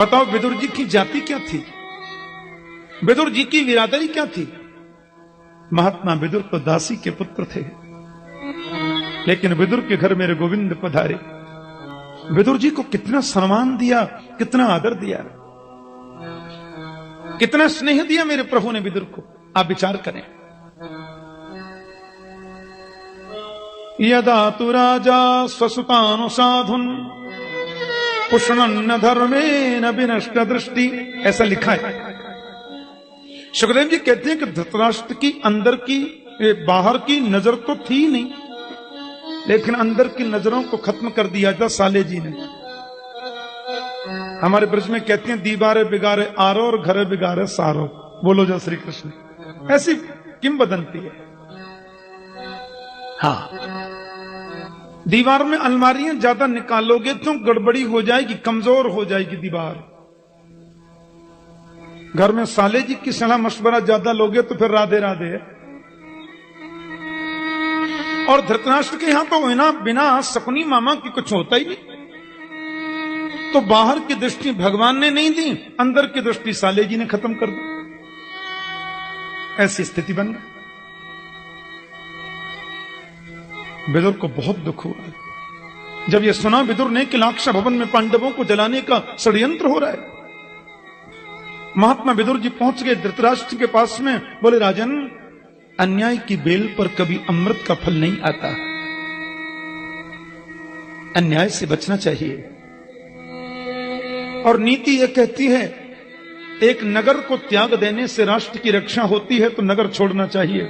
बताओ विदुर जी की जाति क्या थी, विदुर जी की बिरादरी क्या थी। महात्मा विदुर तो दासी के पुत्र थे, लेकिन विदुर के घर मेरे गोविंद पधारे। विदुर जी को कितना सम्मान दिया, कितना आदर दिया, कितना स्नेह दिया मेरे प्रभु ने विदुर को। आप विचार करें। यदा तु राजा स्वसुतानुसाधुन पुष्णन्न धर्मेण विनष्ट दृष्टि, ऐसा लिखा है। सुखदेव जी कहते हैं कि धृतराष्ट्र की अंदर की बाहर की नजर तो थी नहीं, लेकिन अंदर की नजरों को खत्म कर दिया था साले जी ने। हमारे ब्रज में कहते हैं दीवारे बिगारे आरो और घरे बिगारे सारो। बोलो जय श्री कृष्ण। ऐसी किंवदंती है। हाँ, दीवार में अलमारियां ज्यादा निकालोगे तो गड़बड़ी हो जाएगी, कमजोर हो जाएगी दीवार। घर में साले जी की सलाह मशवरा ज्यादा लोगे तो फिर राधे राधे है। और धृतराष्ट्र के यहां तो बिना सपनी मामा की कुछ होता ही नहीं। तो बाहर की दृष्टि भगवान ने नहीं दी, अंदर की दृष्टि साले जी ने खत्म कर दी। ऐसी स्थिति बन गई। विदुर को बहुत दुख हुआ जब यह सुना विदुर ने कि लाक्षा भवन में पांडवों को जलाने का षड्यंत्र हो रहा है। महात्मा विदुर जी पहुंच गए धृतराष्ट्र के पास में, बोले राजन, अन्याय की बेल पर कभी अमृत का फल नहीं आता, अन्याय से बचना चाहिए। और नीति यह कहती है एक नगर को त्याग देने से राष्ट्र की रक्षा होती है, तो नगर छोड़ना चाहिए।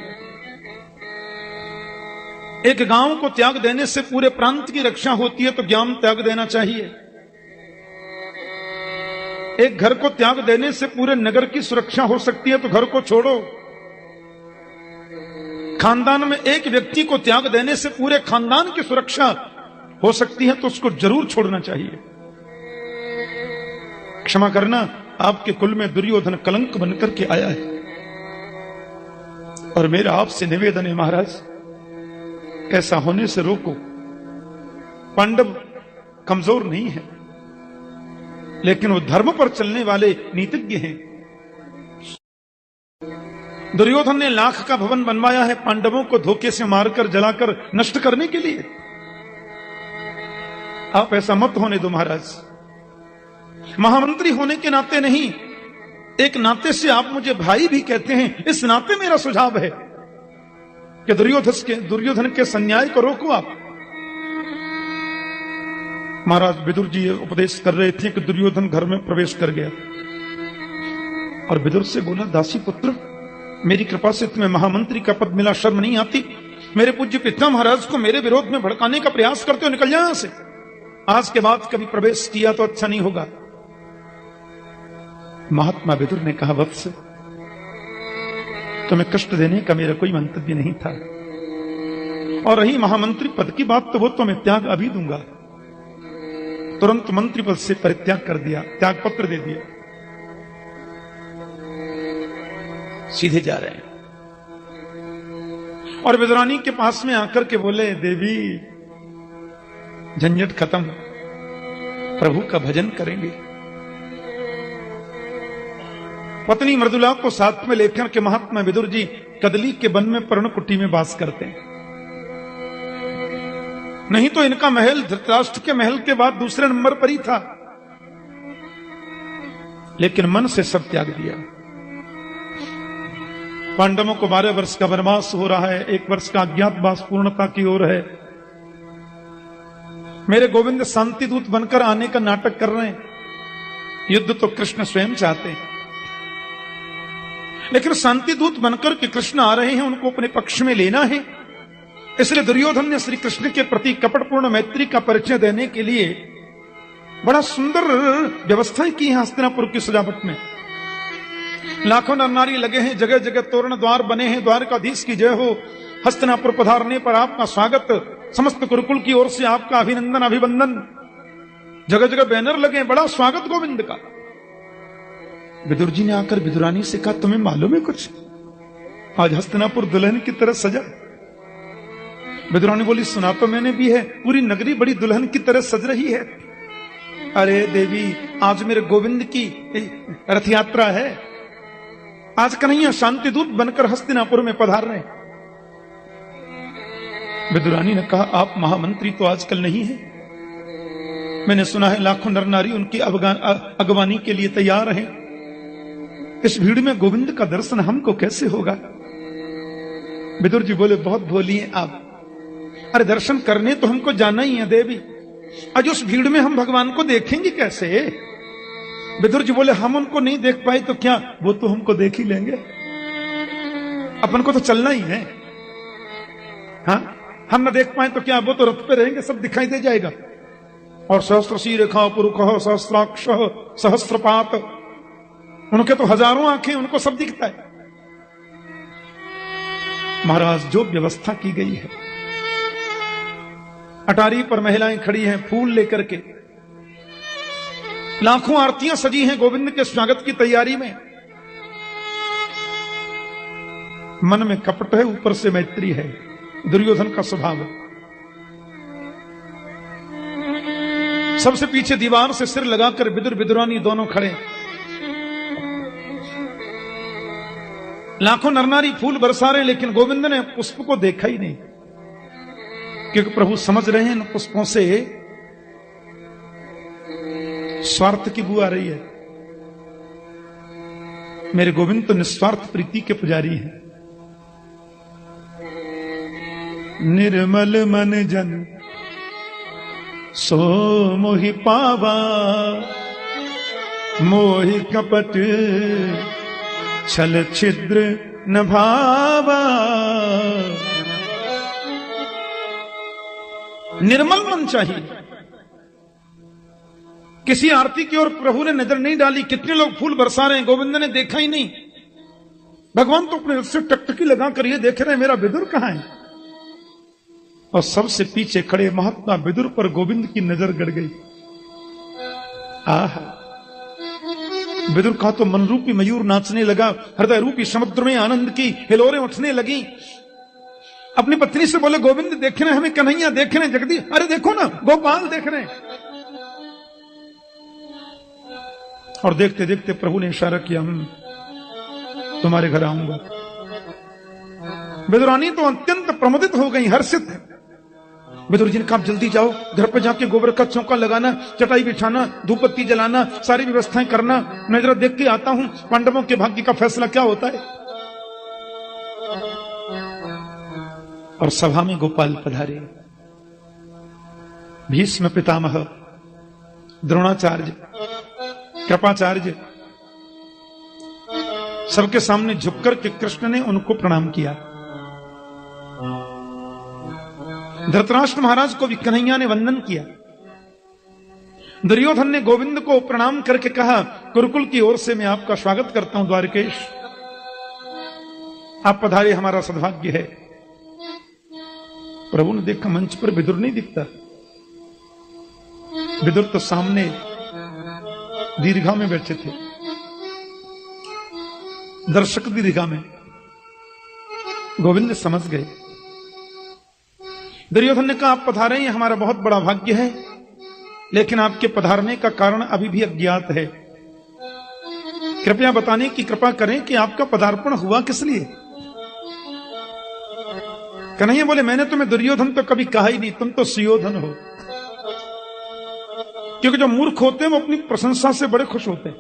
एक गांव को त्याग देने से पूरे प्रांत की रक्षा होती है, तो ज्ञान त्याग देना चाहिए। एक घर को त्याग देने से पूरे नगर की सुरक्षा हो सकती है, तो घर को छोड़ो। खानदान में एक व्यक्ति को त्याग देने से पूरे खानदान की सुरक्षा हो सकती है, तो उसको जरूर छोड़ना चाहिए। क्षमा करना, आपके कुल में दुर्योधन कलंक बनकर के आया है, और मेरा आपसे निवेदन है महाराज, ऐसा होने से रोको। पांडव कमजोर नहीं है, लेकिन वो धर्म पर चलने वाले नीतिज्ञ हैं। दुर्योधन ने लाख का भवन बनवाया है पांडवों को धोखे से मारकर जलाकर नष्ट करने के लिए। आप ऐसा मत होने दो महाराज। महामंत्री होने के नाते नहीं, एक नाते से आप मुझे भाई भी कहते हैं, इस नाते मेरा सुझाव है कि दुर्योधन के संन्याय को रोको आप। महाराज विदुर जी उपदेश कर रहे थे कि दुर्योधन घर में प्रवेश कर गया और विदुर से बोला, दासी पुत्र, मेरी कृपा से तुम्हें महामंत्री का पद मिला, शर्म नहीं आती? मेरे पूज्य पिता महाराज को मेरे विरोध में भड़काने का प्रयास करते हो, निकल जाए यहां से। आज के बाद कभी प्रवेश किया तो अच्छा नहीं होगा। महात्मा विदुर ने कहा, वत्स, तुम्हें कष्ट देने का मेरा कोई मंतव्य नहीं था, और रही महामंत्री पद की बात, तो वो तो मैं त्याग अभी दूंगा। तुरंत मंत्री पद से परित्याग कर दिया, त्याग पत्र दे दिया, सीधे जा रहे हैं। और विदुरानी के पास में आकर के बोले, देवी झंझट खत्म, प्रभु का भजन करेंगे। पत्नी मृदुला को साथ में लेकर के महात्मा विदुर जी कदली के वन में पर्णकुटी में वास करते हैं। नहीं तो इनका महल धृतराष्ट्र के महल के बाद दूसरे नंबर पर ही था, लेकिन मन से सब त्याग दिया। पांडवों को 12 वर्ष का वनवास हो रहा है, 1 वर्ष का अज्ञातवास पूर्णता की ओर है। मेरे गोविंद शांति दूत बनकर आने का नाटक कर रहे हैं। युद्ध तो कृष्ण स्वयं चाहते हैं, लेकिन शांति दूत बनकर के कृष्ण आ रहे हैं, उनको अपने पक्ष में लेना है। इसलिए दुर्योधन ने श्री कृष्ण के प्रति कपटपूर्ण मैत्री का परिचय देने के लिए बड़ा सुंदर व्यवस्थाएं की है हस्तिनापुर की सजावट में। लाखों नर नारी लगे हैं, जगह जगह तोरण द्वार बने हैं। द्वारकाधीश की जय हो। हस्तिनापुर पधारने पर आपका स्वागत, समस्त गुरुकुल की ओर से आपका अभिनंदन अभिवंदन। जगह जगह बैनर लगे, बड़ा स्वागत गोविंद का। विदुर जी ने आकर विदुरानी से कहा, तुम्हें मालूम है कुछ, आज हस्तिनापुर दुल्हन की तरह सजा। विदुरानी बोली, सुना तो मैंने भी है, पूरी नगरी बड़ी दुल्हन की तरह सज रही है। अरे देवी, आज मेरे गोविंद की रथ यात्रा है, आज कन्हैया शांति दूत बनकर हस्तिनापुर में पधार रहे हैं। विदुरानी ने कहा, आप महामंत्री तो आजकल नहीं है। मैंने सुना है लाखों नर नारी उनकी अगवानी के लिए तैयार हैं। इस भीड़ में गोविंद का दर्शन हमको कैसे होगा? विदुर जी बोले, बहुत भोली हैं आप। अरे दर्शन करने तो हमको जाना ही है देवी, आज उस भीड़ में हम भगवान को देखेंगे कैसे? विदुर जी बोले, हम उनको नहीं देख पाए तो क्या, वो तो हमको देख ही लेंगे। अपन को तो चलना ही है। हाँ, हम न देख पाए तो क्या, वो तो रथ पे रहेंगे, सब दिखाई दे जाएगा। और सहस्त्र शीरेखा पुरुष सहस्त्राक्ष सहस्त्रपात, उनके तो हजारों आंखें, उनको सब दिखता है। महाराज, जो व्यवस्था की गई है, अटारी पर महिलाएं खड़ी हैं फूल लेकर के, लाखों आरतियां सजी हैं गोविंद के स्वागत की तैयारी में। मन में कपट है, ऊपर से मैत्री है, दुर्योधन का स्वभाव है। सबसे पीछे दीवार से सिर लगाकर विदुर विदुरानी दोनों खड़े। लाखों नरनारी फूल बरसा रहे, लेकिन गोविंद ने पुष्प को देखा ही नहीं, क्योंकि प्रभु समझ रहे हैं इन पुष्पों से स्वार्थ की बू आ रही है। मेरे गोविंद तो निस्वार्थ प्रीति के पुजारी हैं। निर्मल मन जन सो मोहि पावा, मोहि कपट छल छिद्र न भावा। निर्मल मन चाहिए। किसी आरती की ओर प्रभु ने नजर नहीं डाली। कितने लोग फूल बरसा रहे हैं, गोविंद ने देखा ही नहीं। भगवान तो अपने से टकटकी लगा कर ये देख रहे हैं, मेरा विदुर कहां है? और सबसे पीछे खड़े महात्मा विदुर पर गोविंद की नजर गड़ गई। आहा, विदुर का तो मन रूपी मयूर नाचने लगा, हृदय रूपी समुद्र में आनंद की हिलोरें उठने लगी। अपनी पत्नी से बोले, गोविंद देख रहे हैं, हमें कन्हैया देख रहे हैं, जगदीश, अरे देखो ना, गोपाल देख रहे हैं। और देखते देखते प्रभु ने इशारा किया, तुम्हारे घर आऊंगा। विदुरानी तो अत्यंत प्रमुदित हो गई, हर्षित। विदुर जी ने कहा, जल्दी जाओ, घर पर जाके गोबर का चौका लगाना, चटाई बिछाना, धूपबत्ती जलाना, सारी व्यवस्थाएं करना। मैं जरा देख के आता हूं पांडवों के भाग्य का फैसला क्या होता है। और सभा में गोपाल पधारे। भीष्म पितामह, द्रोणाचार्य, कृपाचार्य, सबके सामने झुककर के कृष्ण ने उनको प्रणाम किया। धृतराष्ट्र महाराज को भी कन्हैया ने वंदन किया। दुर्योधन ने गोविंद को प्रणाम करके कहा, कुरुकुल की ओर से मैं आपका स्वागत करता हूं द्वारकेश, आप पधारे, हमारा सद्भाग्य है। प्रभु ने देखा मंच पर विदुर नहीं दिखता। विदुर तो सामने दीर्घा में बैठे थे, दर्शक दीर्घा में। गोविंद समझ गए। दुर्योधन ने कहा, आप पधारे हैं, हमारा बहुत बड़ा भाग्य है, लेकिन आपके पधारने का कारण अभी भी अज्ञात है। कृपया बताने की कृपा करें कि आपका पदार्पण हुआ किस लिए। कन्हैया बोले, मैंने तुम्हें दुर्योधन तो कभी कहा ही नहीं, तुम तो सुयोधन हो। क्योंकि जो मूर्ख होते हैं वो अपनी प्रशंसा से बड़े खुश होते हैं।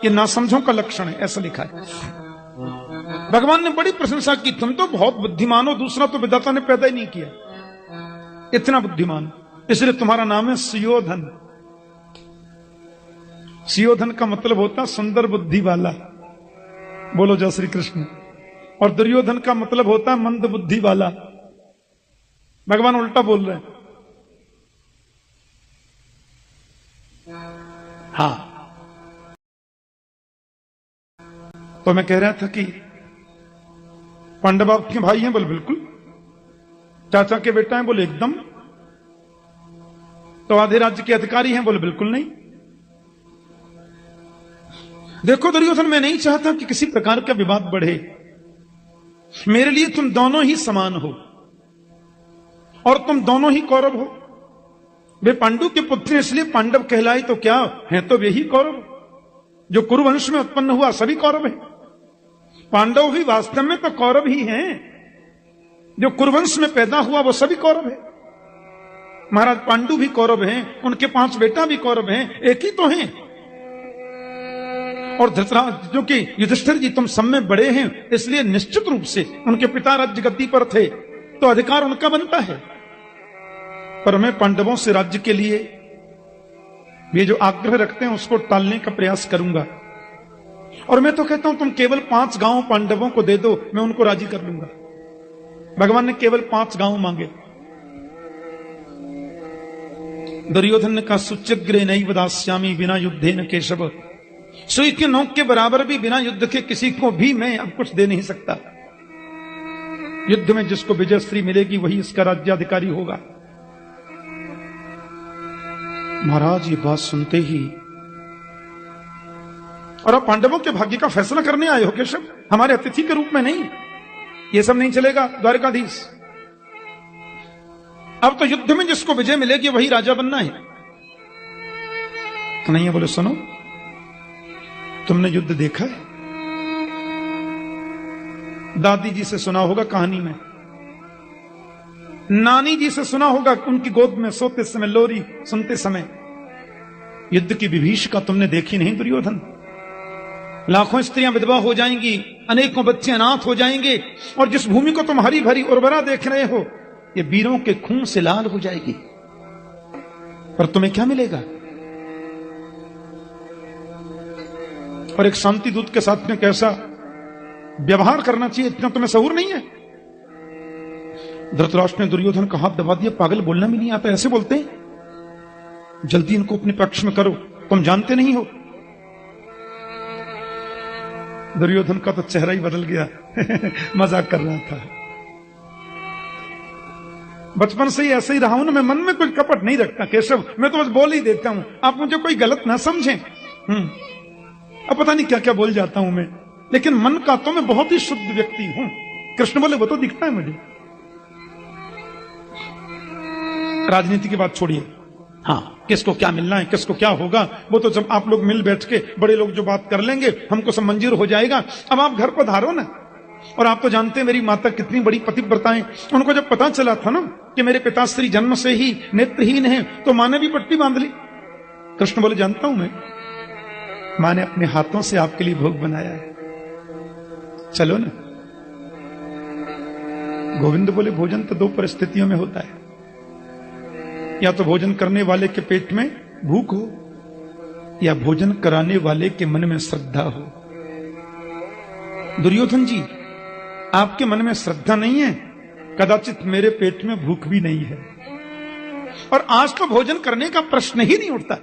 ये नासमझों का लक्षण है, ऐसा लिखा है। भगवान ने बड़ी प्रशंसा की, तुम तो बहुत बुद्धिमान हो, दूसरा तो विधाता ने पैदा ही नहीं किया, इतना बुद्धिमान, इसलिए तुम्हारा नाम है सुयोधन। सुयोधन का मतलब होता सुंदर बुद्धि वाला। बोलो जय श्री कृष्ण। और दुर्योधन का मतलब होता मंद बुद्धि वाला। भगवान उल्टा बोल रहे हैं। हाँ, तो मैं कह रहा था कि पांडव आपके भाई हैं? बोले बिल्कुल। चाचा के बेटा हैं? बोले एकदम। तो आधे राज्य के अधिकारी हैं? बोले बिल्कुल नहीं। देखो दुर्योधन, मैं नहीं चाहता कि किसी प्रकार का विवाद बढ़े। मेरे लिए तुम दोनों ही समान हो और तुम दोनों ही कौरव हो। वे पांडु के पुत्र इसलिए पांडव कहलाए तो क्या है, तो वे ही कौरव। जो कुरुवंश में उत्पन्न हुआ सभी कौरव है। पांडव भी वास्तव में तो कौरव ही हैं। जो कुरुवंश में पैदा हुआ वो सभी कौरव है। महाराज पांडु भी कौरव हैं, उनके 5 बेटा भी कौरव हैं, एक ही तो हैं। और धृतराज जो कि युधिष्ठिर जी तुम सब में बड़े हैं, इसलिए निश्चित रूप से उनके पिता राज्य गद्दी पर थे तो अधिकार उनका बनता है। पर मैं पांडवों से राज्य के लिए ये जो आग्रह रखते हैं उसको टालने का प्रयास करूंगा। और मैं तो कहता हूं तुम केवल 5 गांव पांडवों को दे दो, मैं उनको राजी कर लूंगा। भगवान ने केवल 5 गांव मांगे। दुर्योधन ने कहा सुचिग्रे नैव दास्यामि बिना युद्धेन केशव। सुई की नोक के बराबर भी बिना युद्ध के किसी को भी मैं अब कुछ दे नहीं सकता। युद्ध में जिसको विजयश्री मिलेगी वही इसका राज्याधिकारी होगा। महाराज ये बात सुनते ही, और आप पांडवों के भाग्य का फैसला करने आए हो केशव, हमारे अतिथि के रूप में नहीं। ये सब नहीं चलेगा द्वारकाधीश। अब तो युद्ध में जिसको विजय मिलेगी वही राजा बनना है। कन्हैया बोले सुनो, तुमने युद्ध देखा है? दादी जी से सुना होगा कहानी में, नानी जी से सुना होगा उनकी गोद में सोते समय, लोरी सुनते समय। युद्ध की विभीषिका तुमने देखी नहीं दुर्योधन। लाखों स्त्रियां विधवा हो जाएंगी, अनेकों बच्चे अनाथ हो जाएंगे, और जिस भूमि को तुम हरी भरी उर्वरा देख रहे हो ये वीरों के खून से लाल हो जाएगी। पर तुम्हें क्या मिलेगा? और एक शांति दूत के साथ में कैसा व्यवहार करना चाहिए इतना तुम्हें सहूर नहीं है। धृतराष्ट्र ने दुर्योधन का हाथ दबा दिया। पागल, बोलना भी नहीं आता, ऐसे बोलते हैं? जल्दी इनको अपने पक्ष में करो, तुम जानते नहीं हो। दुर्योधन का तो चेहरा ही बदल गया। मजाक कर रहा था। बचपन से ही ऐसे ही रहा हूं ना, मैं मन में कोई कपट नहीं रखता केशव, मैं तो बस बोल ही देता हूं, आप मुझे कोई गलत ना समझें। अब पता नहीं क्या क्या बोल जाता हूं मैं, लेकिन मन का तो मैं बहुत ही शुद्ध व्यक्ति हूं। कृष्ण बोले वो तो दिखता है मुझे। राजनीति की बात छोड़िए, हाँ किसको क्या मिलना है, किसको क्या होगा, वो तो जब आप लोग मिल बैठ के बड़े लोग जो बात कर लेंगे हमको सब मंजूर हो जाएगा। अब आप घर पधारो ना। और आप तो जानते हैं मेरी माता कितनी बड़ी पतिव्रता है। उनको जब पता चला था ना कि मेरे पिताश्री जन्म से ही नेत्रहीन है तो माँ ने भी पट्टी बांध ली। कृष्ण बोले जानता हूं मैं, माँ ने अपने हाथों से आपके लिए भोग बनाया है, चलो ना। गोविंद बोले भोजन तो 2 परिस्थितियों में होता है, या तो भोजन करने वाले के पेट में भूख हो, या भोजन कराने वाले के मन में श्रद्धा हो। दुर्योधन जी, आपके मन में श्रद्धा नहीं है, कदाचित मेरे पेट में भूख भी नहीं है, और आज तो भोजन करने का प्रश्न ही नहीं उठता।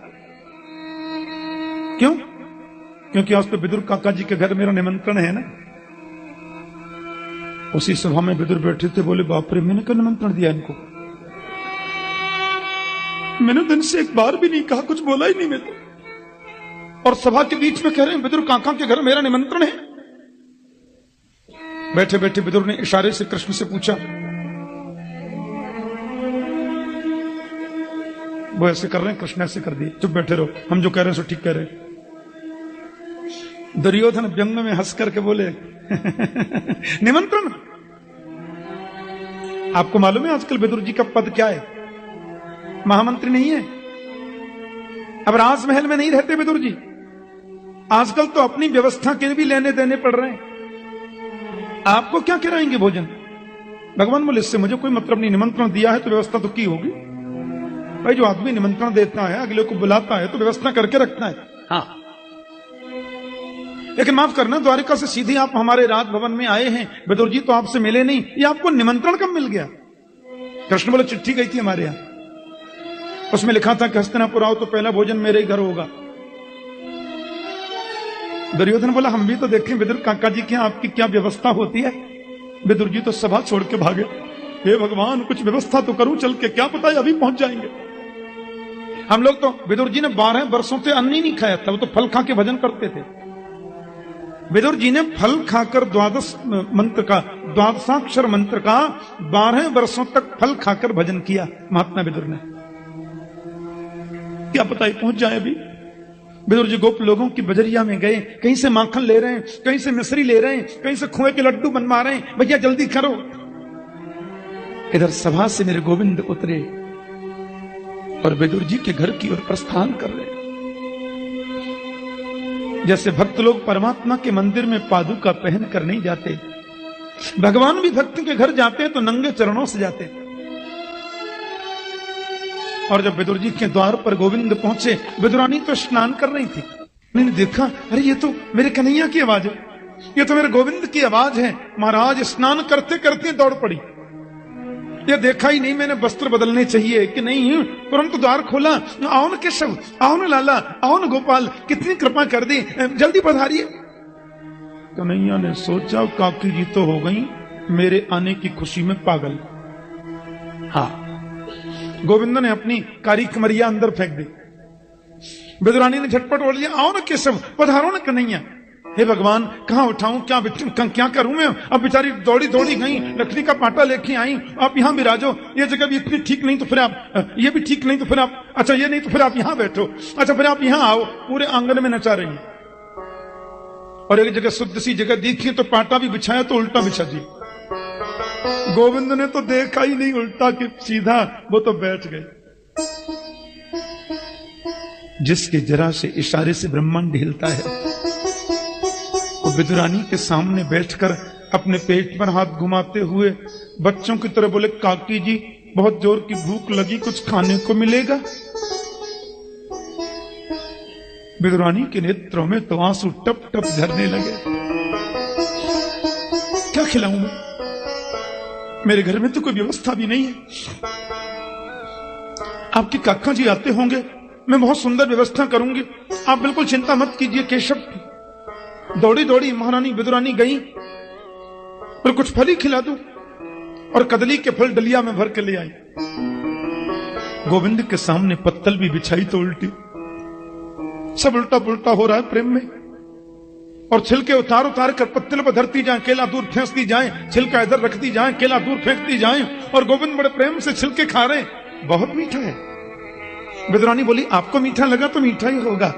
क्यों? क्योंकि आज तो विदुर काका जी के घर मेरा निमंत्रण है ना। उसी सभा में विदुर बैठे थे, बोले बाप रे, मैंने क्यों निमंत्रण दिया इनको? मैंने दिन से एक बार भी नहीं कहा, कुछ बोला ही नहीं मैं तो, और सभा के बीच में कह रहे हैं विदुर काका के घर मेरा निमंत्रण है। बैठे बैठे विदुर ने इशारे से कृष्ण से पूछा। वो ऐसे कर रहे हैं, कृष्ण ऐसे कर दिए, चुप बैठे रहो, हम जो कह रहे हैं सो ठीक कह रहे हैं। दुर्योधन व्यंग में हंस करके बोले निमंत्रण? आपको मालूम है आजकल विदुर जी का पद क्या है? महामंत्री नहीं है। अब राजमहल में नहीं रहते विदुर जी, आजकल तो अपनी व्यवस्था के भी लेने देने पड़ रहे हैं। आपको क्या कराएंगे भोजन? भगवान बोले इससे मुझे कोई मतलब नहीं, निमंत्रण दिया है तो व्यवस्था तो की होगी। भाई जो आदमी निमंत्रण देता है, अगले को बुलाता है तो व्यवस्था करके रखता है। हाँ, लेकिन माफ करना, द्वारिका से सीधे आप हमारे राजभवन में आए हैं, विदुर जी तो आपसे मिले नहीं, ये आपको निमंत्रण कब मिल गया? कृष्ण बोले चिट्ठी गई थी हमारे यहां, उसमें लिखा था कि हस्तिनापुर आओ तो पहला भोजन मेरे घर होगा। दुर्योधन बोला हम भी तो देखें विदुर काका जी के आपकी क्या व्यवस्था होती है। विदुर जी तो सभा छोड़ के भागे। हे भगवान, कुछ व्यवस्था तो करूं चल के, क्या पता है अभी पहुंच जाएंगे। हम लोग तो, विदुर जी ने 12 वर्षों से अन्न ही नहीं खाया था, वो तो फल खा के भजन करते थे। विदुर जी ने फल खाकर द्वादशाक्षर मंत्र का 12 वर्षों तक फल खाकर भजन किया महात्मा विदुर ने। क्या पता ही पहुंच जाए अभी। विदुर जी गोप लोगों की बजरिया में गए, कहीं से माखन ले रहे हैं, कहीं से मिश्री ले रहे हैं, कहीं से खोए के लड्डू बनवा रहे हैं, भैया जल्दी करो। इधर सभा से मेरे गोविंद उतरे और विदुर जी के घर की ओर प्रस्थान कर रहे। जैसे भक्त लोग परमात्मा के मंदिर में पादुका पहन कर नहीं जाते, भगवान भी भक्त के घर जाते हैं तो नंगे चरणों से जाते। और जब विदुर जी के द्वार पर गोविंद पहुंचे, विदुरानी तो स्नान कर रही थी। मैंने देखा, अरे ये तो मेरे कन्हैया की आवाज है, ये तो मेरे गोविंद की आवाज है। महाराज स्नान करते करते दौड़ पड़ी। ये देखा ही नहीं मैंने वस्त्र बदलने चाहिए कि नहीं, तुरंत द्वार खोला। आओ न केशव, आओ न लाला, आओ न गोपाल, कितनी कृपा कर दी, जल्दी पधारिए। कन्हैया ने सोचा काकी जी तो हो गई मेरे आने की खुशी में पागल। हाँ, गोविंद ने अपनी कारी कमरिया अंदर फेंक दी। विदुरानी ने झटपट बोल दिया, आओ न केशव, पधारो न कन्हैया। हे भगवान, कहां उठाऊं, क्या करूं मैं। अब बेचारी दौड़ी दौड़ी गई, लकड़ी का पाटा लेके आई, आप यहां विराजो। ये जगह भी इतनी ठीक नहीं तो फिर आप, ये भी ठीक नहीं तो फिर आप, अच्छा ये नहीं तो फिर आप यहां बैठो, अच्छा फिर आप यहां आओ। पूरे आंगन में नचा रही। और एक जगह शुद्ध सी जगह देखी तो पाटा भी बिछाया तो उल्टा बिछा दिया। गोविंद ने तो देखा ही नहीं उल्टा कि सीधा, वो तो बैठ गए। जिसके जरा से इशारे से ब्रह्मांड हिलता है, वो विदुरानी के सामने बैठकर अपने पेट पर हाथ घुमाते हुए बच्चों की तरह बोले, काकी जी बहुत जोर की भूख लगी, कुछ खाने को मिलेगा। विदुरानी के नेत्रों में तो आंसू टप टप झरने लगे। क्या खिलाऊं मैं, मेरे घर में तो कोई व्यवस्था भी नहीं है। आपके काका जी आते होंगे, मैं बहुत सुंदर व्यवस्था करूंगी, आप बिल्कुल चिंता मत कीजिए। केशव दौड़ी दौड़ी महारानी विदुरानी गई और कुछ फल ही खिला दूं, और कदली के फल डलिया में भर के ले आई। गोविंद के सामने पत्तल भी बिछाई तो उल्टी, सब उल्टा पुल्टा हो रहा है प्रेम में। और छिलके उतार उतार कर पत्तल पर धरती जाए, केला दूर फेंकती जाए, छिलका इधर रखती जाए, केला दूर फेंकती जाए, और गोविंद बड़े प्रेम से छिलके खा रहे। बहुत मीठा है। विदुरानी बोली, आपको मीठा लगा तो मीठा ही होगा,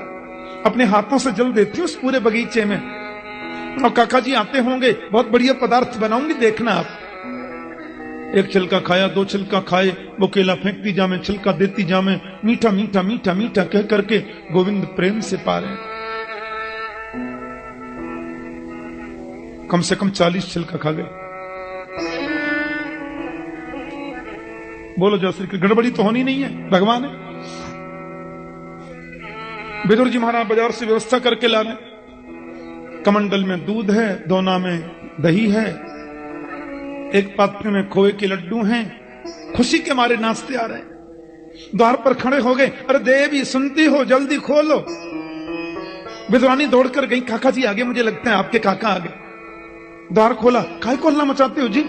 अपने हाथों से जल देती हूं उस पूरे बगीचे में। और काका जी आते होंगे, बहुत बढ़िया पदार्थ बनाऊंगी, देखना आप। एक छिलका खाया, दो छिलका खाए, वो केला फेंकती जामे, छिलका देती जामे, मीठा मीठा मीठा मीठा कह करके गोविंद प्रेम से पा रहे। कम से कम 40 छिलका खा गए। बोलो जय श्री कृष्ण। गड़बड़ी तो होनी नहीं है, भगवान है। विदुर जी महाराज बाजार से व्यवस्था करके ला रहे। कमंडल में दूध है, दोना में दही है, एक पात्र में खोए के लड्डू हैं। खुशी के मारे नाचते आ रहे। द्वार पर खड़े हो गए, अरे देवी सुनती हो, जल्दी खोलो। विदुरानी दौड़कर गई, काका जी आगे, मुझे लगता है आपके काका आगे। द्वार खोला, काय को हल्ला मचाते हो जी।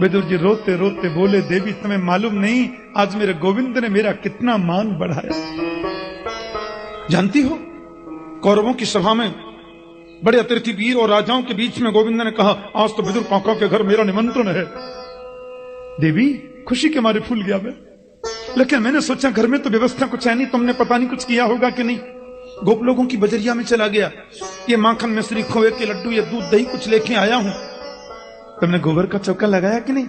विदुर जी रोते रोते बोले, देवी तुम्हें मालूम नहीं आज मेरे गोविंद ने मेरा कितना मान बढ़ाया। जानती हो, कौरवों की सभा में बड़े अतिथि वीर और राजाओं के बीच में गोविंद ने कहा, आज तो विदुर काका के घर मेरा निमंत्रण है। देवी खुशी के मारे फूल गया मैं, लेकिन मैंने सोचा घर में तो व्यवस्था कुछ है नहीं, तुमने पता नहीं कुछ किया होगा कि नहीं। गोप लोगों की बजरिया में चला गया, ये माखन मिश्री खोए के लड्डू, ये दूध दही कुछ लेके आया हूं। तुमने गोबर का चौका लगाया कि नहीं,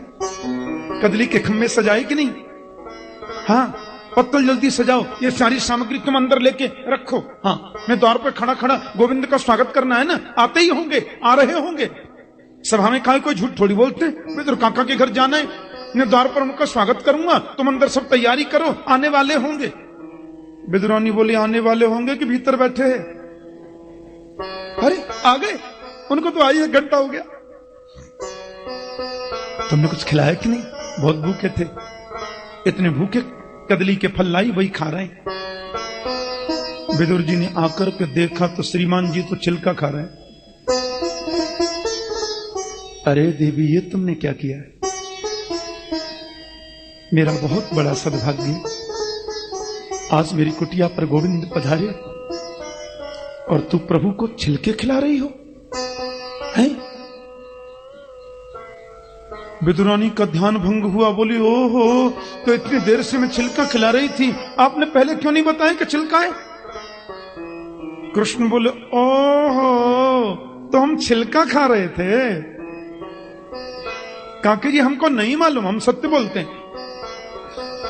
कदली के खम्भे सजाए कि नहीं। हाँ, पत्तल जल्दी सजाओ, ये सारी सामग्री तुम अंदर लेके रखो। हाँ, मैं द्वार पर खड़ा खड़ा गोविंद का स्वागत करना है ना, आते ही होंगे, आ रहे होंगे। सभा में कहा कोई झूठ थोड़ी बोलते, विदुर काका के घर जाना है, मैं द्वार पर उनका स्वागत करूंगा, तुम अंदर सब तैयारी करो, आने वाले होंगे। विदुरानी बोली, आने वाले होंगे कि भीतर बैठे हैं। अरे आ गए, उनको तो आई 1 घंटा हो गया। तुमने कुछ खिलाया कि नहीं, बहुत भूखे थे। इतने भूखे, कदली के फल लाई वही खा रहे हैं। विदुर जी ने आकर के देखा तो श्रीमान जी तो छिलका खा रहे हैं। अरे देवी ये तुमने क्या किया है, मेरा बहुत बड़ा सद्भाग्य, आज मेरी कुटिया पर गोविंद पधारे और तू प्रभु को छिलके खिला रही हो हैं? विदुरानी का ध्यान भंग हुआ, बोली ओहो, तो इतनी देर से मैं छिलका खिला रही थी, आपने पहले क्यों नहीं बताया कि छिलका है? कृष्ण बोले ओहो, तो हम छिलका खा रहे थे। काके जी हमको नहीं मालूम, हम सत्य बोलते हैं।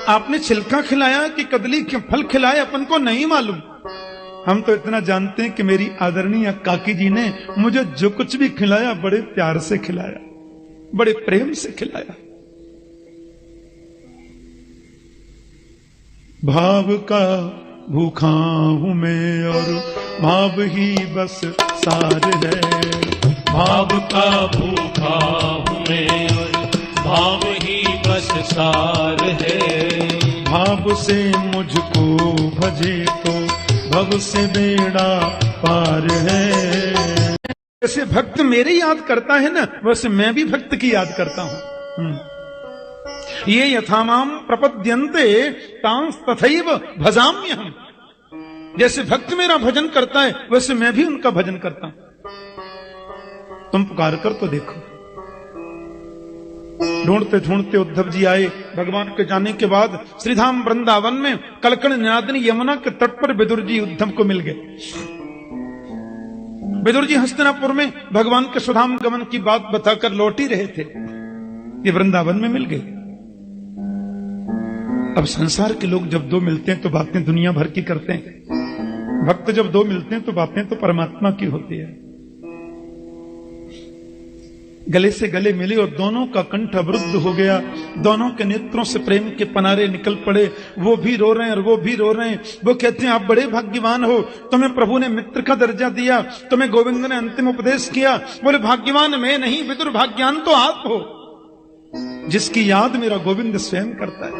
आपने छिलका खिलाया कि कदली के फल खिलाए अपन को नहीं मालूम। हम तो इतना जानते हैं कि मेरी आदरणीय काकी जी ने मुझे जो कुछ भी खिलाया बड़े प्यार से खिलाया, बड़े प्रेम से खिलाया। भाव का भूखा हूं मैं और भाव ही बस सार है। भाव का भूखा हूं मैं और भाव ही बस सार है। भाव से मुझको भजे तो भव से बेड़ा पार है। जैसे भक्त मेरी याद करता है ना, वैसे मैं भी भक्त की याद करता हूं। ये यथामाम प्रपद्यन्ते तांस तथैव भजाम्यहम्। जैसे भक्त मेरा भजन करता है वैसे मैं भी उनका भजन करता हूं। तुम पुकार कर तो देखो। ढूंढते ढूंढते उद्धव जी आए। भगवान के जाने के बाद श्रीधाम वृंदावन में कलकण निनादनी यमुना के तट पर विदुर जी उद्धव को मिल गए। विदुर जी हस्तिनापुर में भगवान के सुधाम गमन की बात बताकर लौट ही रहे थे, ये वृंदावन में मिल गए। अब संसार के लोग जब दो मिलते हैं तो बातें दुनिया भर की करते हैं। भक्त जब दो मिलते हैं तो बातें तो परमात्मा की होती है। गले से गले मिले और दोनों का कंठ अवरुद्ध हो गया। दोनों के नेत्रों से प्रेम के पनारे निकल पड़े। वो भी रो रहे हैं और वो भी रो रहे हैं। वो कहते हैं आप बड़े भाग्यवान हो, तुम्हें प्रभु ने मित्र का दर्जा दिया, तुम्हें गोविंद ने अंतिम उपदेश किया। बोले भाग्यवान मैं नहीं, विदुर भाग्यवान तो आप हो, जिसकी याद मेरा गोविंद स्वयं करता है।